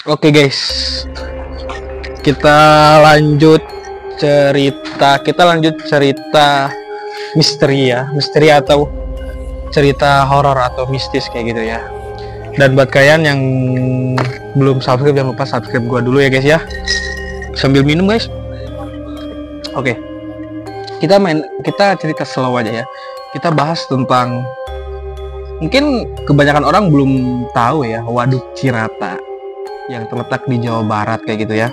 Oke guys, kita lanjut cerita misteri ya, misteri atau cerita horor atau mistis kayak gitu ya. Dan buat kalian yang belum subscribe, jangan lupa subscribe gua dulu ya guys ya. Sambil minum guys. Oke, kita cerita slow aja ya. Kita bahas tentang, mungkin kebanyakan orang belum tahu ya, Waduk Cirata yang terletak di Jawa Barat kayak gitu ya.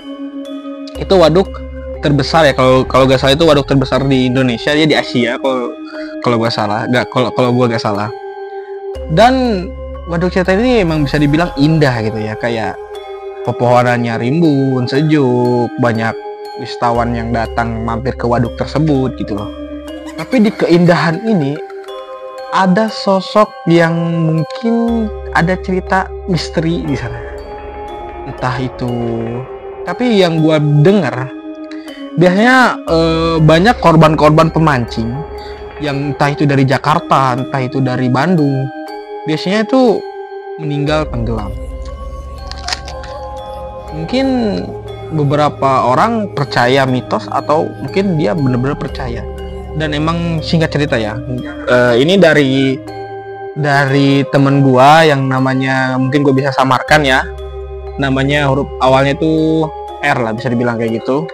Itu waduk terbesar ya, kalau nggak salah itu waduk terbesar di Indonesia, dia di Asia kalau nggak salah, kalau gua nggak salah. Dan Waduk Cirata ini emang bisa dibilang indah gitu ya, kayak pepohonannya rimbun, sejuk, banyak wisatawan yang datang mampir ke waduk tersebut gitu loh. Tapi di keindahan ini ada sosok yang mungkin ada cerita misteri di sana. Entah itu, tapi yang gua dengar biasanya banyak korban-korban pemancing yang entah itu dari Jakarta, entah itu dari Bandung, biasanya itu meninggal tenggelam. Mungkin beberapa orang percaya mitos atau mungkin dia benar-benar percaya. Dan emang singkat cerita ya, ini dari temen gua yang namanya, mungkin gua bisa samarkan ya, namanya huruf awalnya itu R lah, bisa dibilang kayak gitu.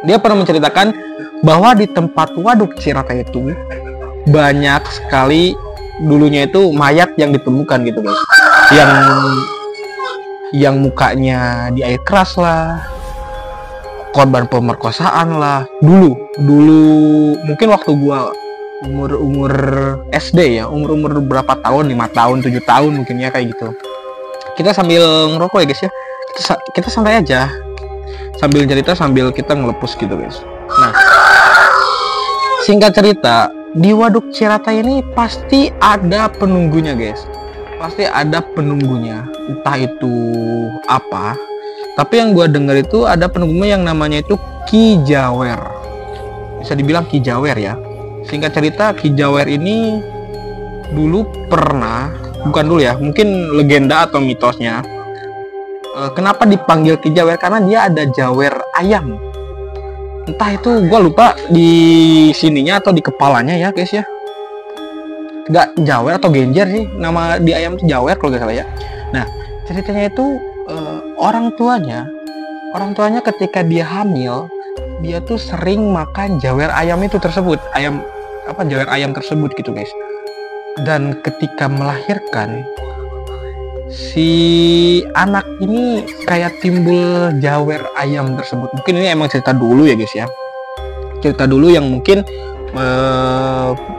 Dia pernah menceritakan bahwa di tempat Waduk Cirata itu banyak sekali dulunya itu mayat yang ditemukan gitu guys, yang mukanya di air keras lah, korban pemerkosaan lah. Dulu mungkin waktu gua umur SD ya, umur berapa tahun, 5 tahun 7 tahun mungkin ya, kayak gitu. Kita sambil ngerokok ya guys ya, kita santai aja sambil cerita, sambil kita ngelepus gitu guys. Nah, singkat cerita, di Waduk Cirata ini pasti ada penunggunya guys, pasti ada penunggunya, entah itu apa. Tapi yang gue dengar itu ada penunggunya yang namanya itu Ki Jawer, bisa dibilang Ki Jawer ya. Singkat cerita, Ki Jawer ini dulu pernah, bukan dulu ya, mungkin legenda atau mitosnya, kenapa dipanggil Ki Jawer, karena dia ada jawer ayam. Entah itu gue lupa di sininya atau di kepalanya ya guys ya, nggak jawer atau genjer sih, nama di ayam itu jawer kalau nggak salah ya. Nah, ceritanya itu orang tuanya ketika dia hamil, dia tuh sering makan jawer ayam itu tersebut, jawer ayam tersebut gitu guys. Dan ketika melahirkan, si anak ini kayak timbul jawer ayam tersebut. Mungkin ini emang cerita dulu ya guys ya, cerita dulu yang mungkin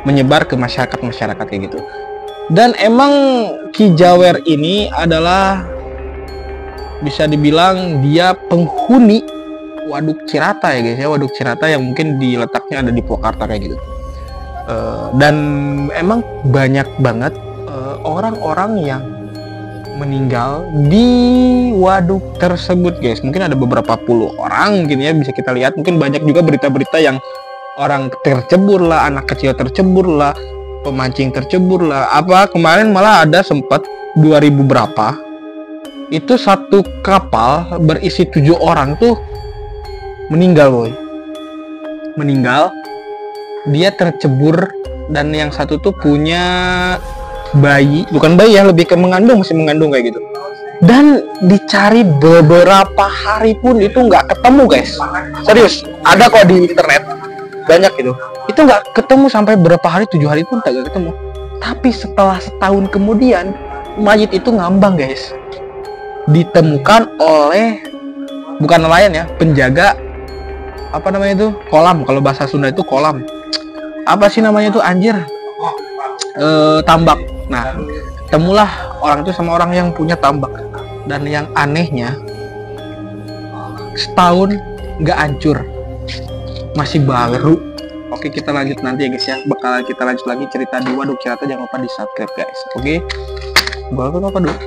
menyebar ke masyarakat kayak gitu. Dan emang Ki Jawer ini adalah, bisa dibilang dia penghuni Waduk Cirata ya guys ya, Waduk Cirata yang mungkin diletaknya ada di Purwakarta kayak gitu. Dan emang banyak banget orang-orang yang meninggal di waduk tersebut guys. Mungkin ada beberapa puluh orang mungkin ya, bisa kita lihat. Mungkin banyak juga berita-berita yang orang tercebur lah, anak kecil tercebur lah, pemancing tercebur lah. Apa kemarin malah ada sempat 2000 berapa, itu satu kapal berisi 7 orang tuh meninggal boy, meninggal. Dia tercebur, dan yang satu tuh punya bayi, bukan bayi ya, lebih ke mengandung, masih mengandung kayak gitu. Dan dicari beberapa hari pun itu nggak ketemu guys, serius, ada kok di internet banyak itu nggak ketemu sampai berapa hari, 7 hari pun tak ketemu. Tapi setelah setahun kemudian, mayat itu ngambang guys, ditemukan oleh, bukan nelayan ya, penjaga apa namanya itu, kolam, kalau bahasa Sunda itu kolam, apa sih namanya itu anjir, tambak. Nah, temulah orang itu sama orang yang punya tambak. Dan yang anehnya, setahun nggak hancur, masih baru. Oke, kita lanjut nanti ya guys ya, bakal kita lanjut lagi cerita di Waduk Cirata. Jangan lupa di subscribe guys. Oke, gua apa dulu.